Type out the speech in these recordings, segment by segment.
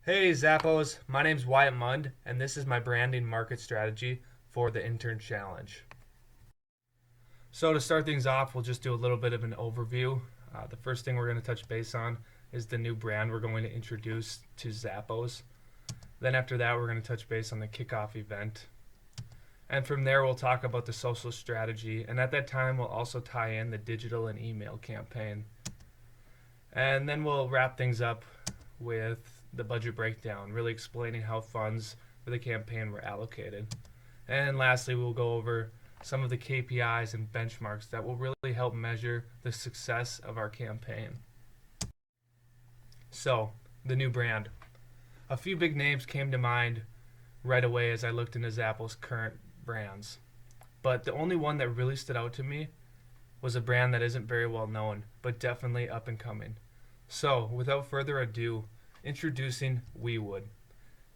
Hey Zappos, my name's Wyatt Mund, and this is my branding market strategy for the Intern Challenge. So to start things off, we'll just do a little bit of an overview. The first thing we're going to touch base on is the new brand we're going to introduce to Zappos. Then after that, we're going to touch base on the kickoff event. And from there, we'll talk about the social strategy, and at that time, we'll also tie in the digital and email campaign. And then we'll wrap things up with the budget breakdown, really explaining how funds for the campaign were allocated. And lastly, we'll go over some of the KPIs and benchmarks that will really help measure the success of our campaign. So, the new brand. A few big names came to mind right away as I looked into Zappos' current brands. But the only one that really stood out to me was a brand that isn't very well known, but definitely up and coming. So, without further ado, introducing WeWood.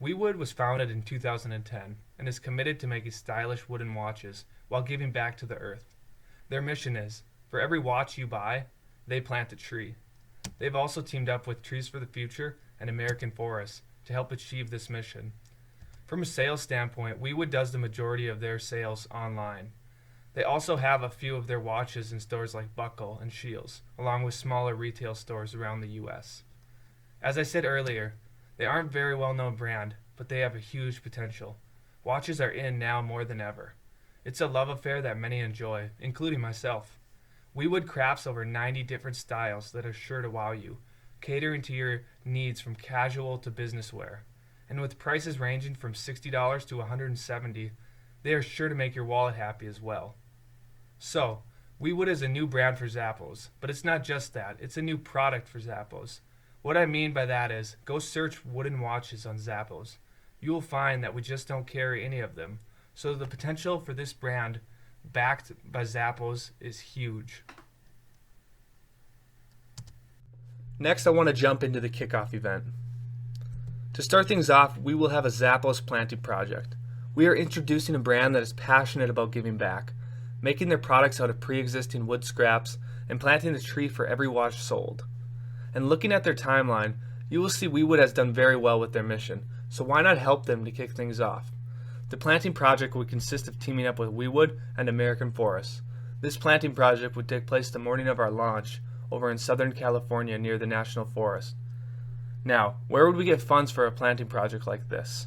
WeWood was founded in 2010 and is committed to making stylish wooden watches while giving back to the earth. Their mission is, for every watch you buy, they plant a tree. They've also teamed up with Trees for the Future and American Forests to help achieve this mission. From a sales standpoint, WeWood does the majority of their sales online. They also have a few of their watches in stores like Buckle and Shields, along with smaller retail stores around the U.S. As I said earlier, they aren't a very well-known brand, but they have a huge potential. Watches are in now more than ever. It's a love affair that many enjoy, including myself. WeWood crafts over 90 different styles that are sure to wow you, catering to your needs from casual to business wear. And with prices ranging from $60 to $170, they are sure to make your wallet happy as well. So, WeWood is a new brand for Zappos, but it's not just that, it's a new product for Zappos. What I mean by that is, go search wooden watches on Zappos. You will find that we just don't carry any of them. So the potential for this brand, backed by Zappos, is huge. Next, I want to jump into the kickoff event. To start things off, we will have a Zappos planting project. We are introducing a brand that is passionate about giving back, making their products out of pre-existing wood scraps and planting a tree for every watch sold. And looking at their timeline, you will see WeWood has done very well with their mission, so why not help them to kick things off? The planting project would consist of teaming up with WeWood and American Forests. This planting project would take place the morning of our launch over in Southern California near the National Forest. Now, where would we get funds for a planting project like this?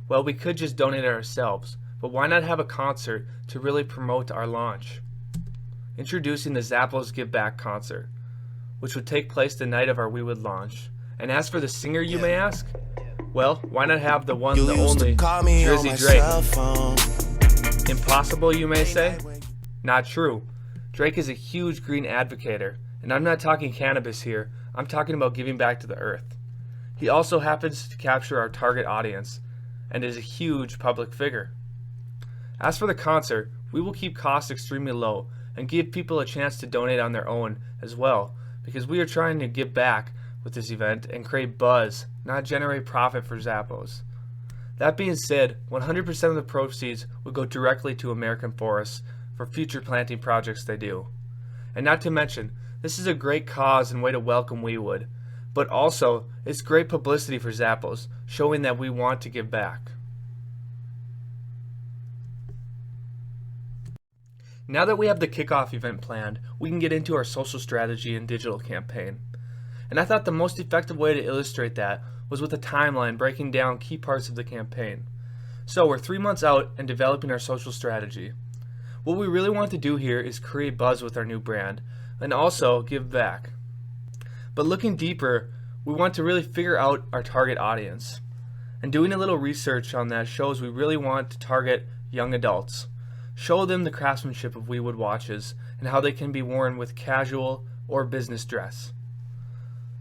Well, we could just donate it ourselves, but why not have a concert to really promote our launch? Introducing the Zappos Give Back concert, which would take place the night of our WeWood launch. And as for the singer, you may ask? Well, why not have the one, the only, Drizzy Drake? Impossible, you may say? Not true. Drake is a huge green advocator, and I'm not talking cannabis here, I'm talking about giving back to the earth. He also happens to capture our target audience, and is a huge public figure. As for the concert, we will keep costs extremely low, and give people a chance to donate on their own as well, because we are trying to give back with this event and create buzz, not generate profit for Zappos. That being said, 100% of the proceeds will go directly to American Forests for future planting projects they do. And not to mention, this is a great cause and way to welcome WeWood, but also it's great publicity for Zappos, showing that we want to give back. Now that we have the kickoff event planned, we can get into our social strategy and digital campaign. And I thought the most effective way to illustrate that was with a timeline breaking down key parts of the campaign. So we're 3 months out and developing our social strategy. What we really want to do here is create buzz with our new brand, and also give back. But looking deeper, we want to really figure out our target audience. And doing a little research on that shows we really want to target young adults. Show them the craftsmanship of WeWood watches and how they can be worn with casual or business dress.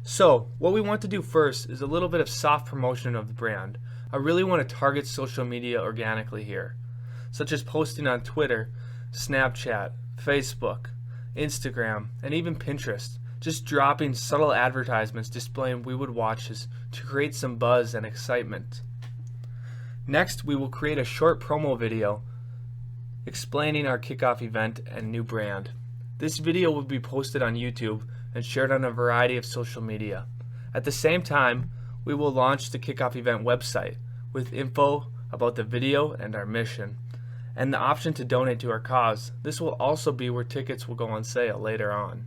So, what we want to do first is a little bit of soft promotion of the brand. I really want to target social media organically here, such as posting on Twitter, Snapchat, Facebook, Instagram, and even Pinterest, just dropping subtle advertisements displaying WeWood watches to create some buzz and excitement. Next, we will create a short promo video explaining our kickoff event and new brand. This video will be posted on YouTube and shared on a variety of social media. At the same time, we will launch the kickoff event website with info about the video and our mission, and the option to donate to our cause. This will also be where tickets will go on sale later on.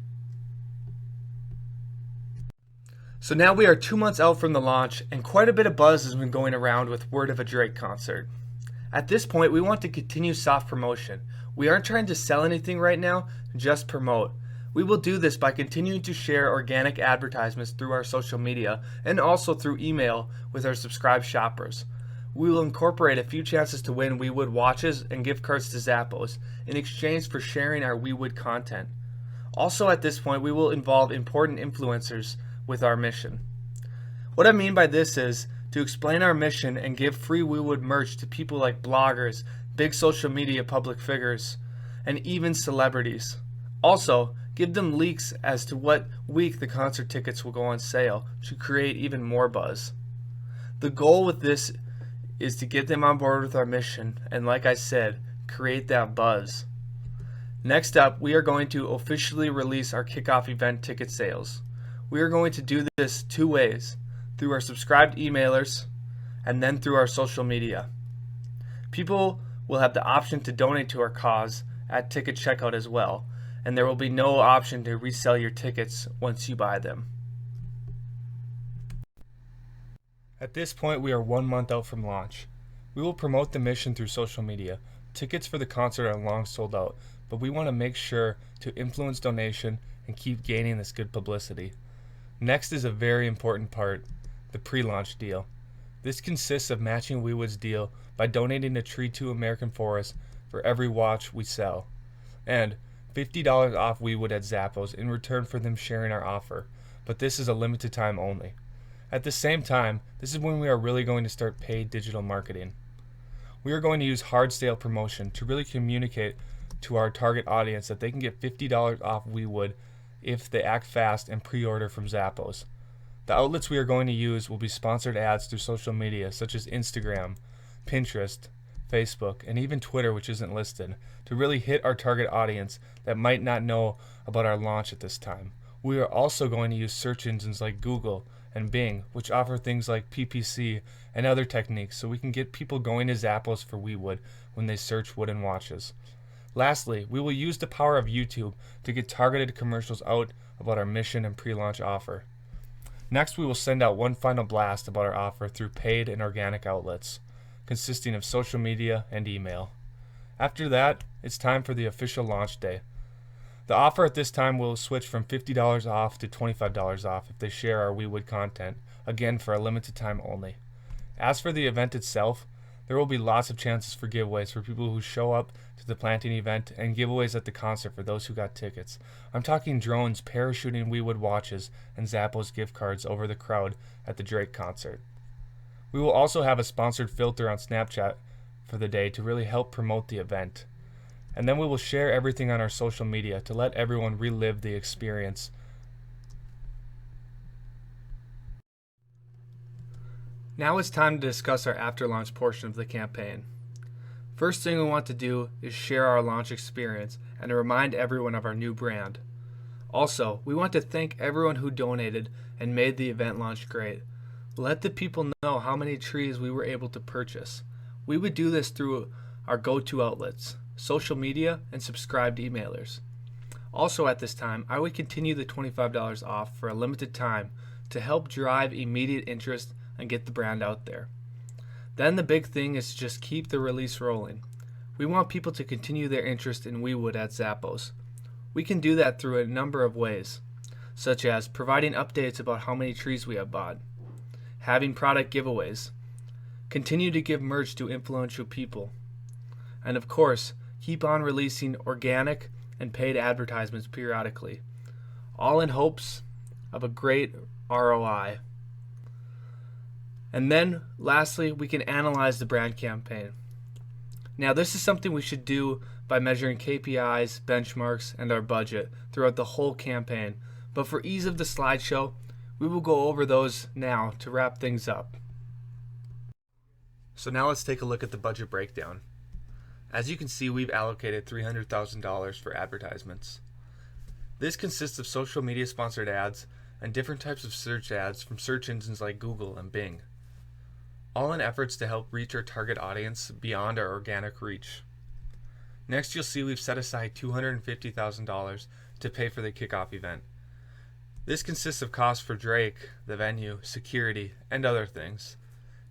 So now we are 2 months out from the launch, and quite a bit of buzz has been going around with word of a Drake concert. At this point, we want to continue soft promotion. We aren't trying to sell anything right now, just promote. We will do this by continuing to share organic advertisements through our social media and also through email with our subscribed shoppers. We will incorporate a few chances to win WeWood watches and gift cards to Zappos in exchange for sharing our WeWood content. Also at this point, we will involve important influencers with our mission. What I mean by this is to explain our mission and give free WeWood merch to people like bloggers, big social media public figures, and even celebrities. Also, give them leaks as to what week the concert tickets will go on sale to create even more buzz. The goal with this is to get them on board with our mission and, like I said, create that buzz. Next up, we are going to officially release our kickoff event ticket sales. We are going to do this 2 ways, through our subscribed emailers and then through our social media. People will have the option to donate to our cause at ticket checkout as well, and there will be no option to resell your tickets once you buy them. At this point, we are 1 month out from launch. We will promote the mission through social media. Tickets for the concert are long sold out, but we want to make sure to influence donation and keep gaining this good publicity. Next is a very important part, the pre-launch deal. This consists of matching WeWood's deal by donating a tree to American Forest for every watch we sell, and $50 off WeWood at Zappos in return for them sharing our offer, but this is a limited time only. At the same time, this is when we are really going to start paid digital marketing. We are going to use hard sale promotion to really communicate to our target audience that they can get $50 off WeWood if they act fast and pre-order from Zappos. The outlets we are going to use will be sponsored ads through social media such as Instagram, Pinterest, Facebook, and even Twitter, which isn't listed, to really hit our target audience that might not know about our launch at this time. We are also going to use search engines like Google and Bing, which offer things like PPC and other techniques so we can get people going to Zappos for WeWood when they search wooden watches. Lastly, we will use the power of YouTube to get targeted commercials out about our mission and pre-launch offer. Next, we will send out one final blast about our offer through paid and organic outlets, consisting of social media and email. After that, it's time for the official launch day. The offer at this time will switch from $50 off to $25 off if they share our WeWood content, again for a limited time only. As for the event itself, there will be lots of chances for giveaways for people who show up to the planting event and giveaways at the concert for those who got tickets. I'm talking drones parachuting WeWood watches and Zappos gift cards over the crowd at the Drake concert. We will also have a sponsored filter on Snapchat for the day to really help promote the event. And then we will share everything on our social media to let everyone relive the experience. Now it's time to discuss our after-launch portion of the campaign. First thing we want to do is share our launch experience and to remind everyone of our new brand. Also, we want to thank everyone who donated and made the event launch great. Let the people know how many trees we were able to purchase. We would do this through our go-to outlets, social media, and subscribed emailers. Also at this time, I would continue the $25 off for a limited time to help drive immediate interest and get the brand out there. Then the big thing is to just keep the release rolling. We want people to continue their interest in WeWood at Zappos. We can do that through a number of ways, such as providing updates about how many trees we have bought, having product giveaways, continue to give merch to influential people, and of course, keep on releasing organic and paid advertisements periodically, all in hopes of a great ROI. And then, lastly, we can analyze the brand campaign. Now, this is something we should do by measuring KPIs, benchmarks, and our budget throughout the whole campaign. But for ease of the slideshow, we will go over those now to wrap things up. So now let's take a look at the budget breakdown. As you can see, we've allocated $300,000 for advertisements. This consists of social media sponsored ads and different types of search ads from search engines like Google and Bing, all in efforts to help reach our target audience beyond our organic reach. Next, you'll see we've set aside $250,000 to pay for the kickoff event. This consists of costs for Drake, the venue, security, and other things.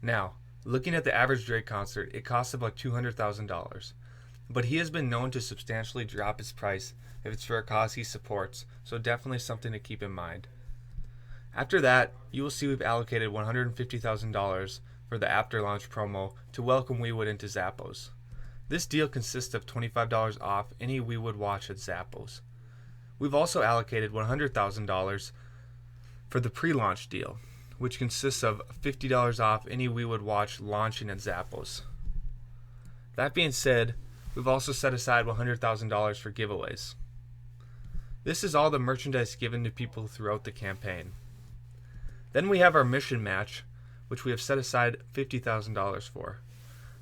Now, looking at the average Drake concert, it costs about $200,000, but he has been known to substantially drop his price if it's for a cause he supports, so definitely something to keep in mind. After that, you will see we've allocated $150,000 for the after launch promo to welcome WeWood into Zappos. This deal consists of $25 off any WeWood watch at Zappos. We've also allocated $100,000 for the pre-launch deal, which consists of $50 off any WeWood watch launching at Zappos. That being said, we've also set aside $100,000 for giveaways. This is all the merchandise given to people throughout the campaign. Then we have our mission match, which we have set aside $50,000 for.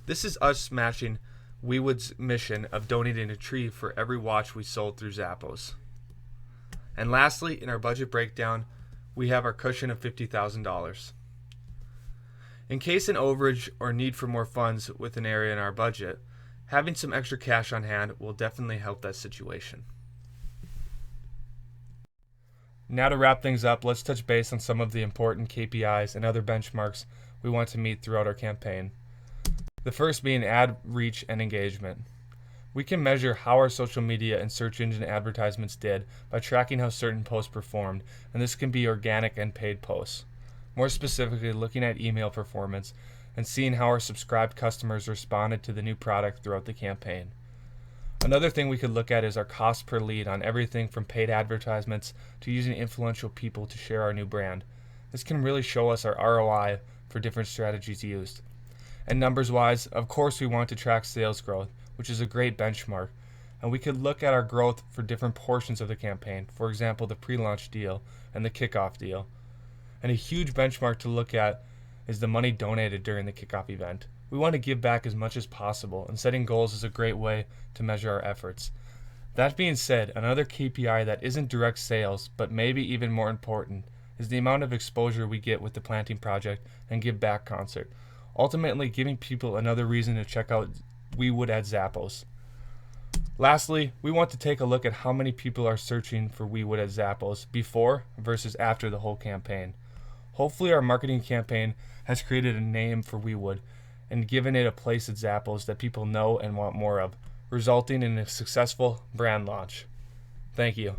This is us matching WeWood's mission of donating a tree for every watch we sold through Zappos. And lastly, in our budget breakdown, we have our cushion of $50,000. In case an overage or need for more funds with an area in our budget, having some extra cash on hand will definitely help that situation. Now to wrap things up, let's touch base on some of the important KPIs and other benchmarks we want to meet throughout our campaign. The first being ad reach and engagement. We can measure how our social media and search engine advertisements did by tracking how certain posts performed, and this can be organic and paid posts. More specifically, looking at email performance and seeing how our subscribed customers responded to the new product throughout the campaign. Another thing we could look at is our cost per lead on everything from paid advertisements to using influential people to share our new brand. This can really show us our ROI for different strategies used. And numbers-wise, of course we want to track sales growth, which is a great benchmark. And we could look at our growth for different portions of the campaign, for example, the pre-launch deal and the kickoff deal. And a huge benchmark to look at is the money donated during the kickoff event. We want to give back as much as possible, and setting goals is a great way to measure our efforts. That being said, another KPI that isn't direct sales, but maybe even more important, is the amount of exposure we get with the Planting Project and Give Back concert, ultimately giving people another reason to check out WeWood at Zappos. Lastly, we want to take a look at how many people are searching for WeWood at Zappos before versus after the whole campaign. Hopefully our marketing campaign has created a name for WeWood and given it a place at Zappos that people know and want more of, resulting in a successful brand launch. Thank you.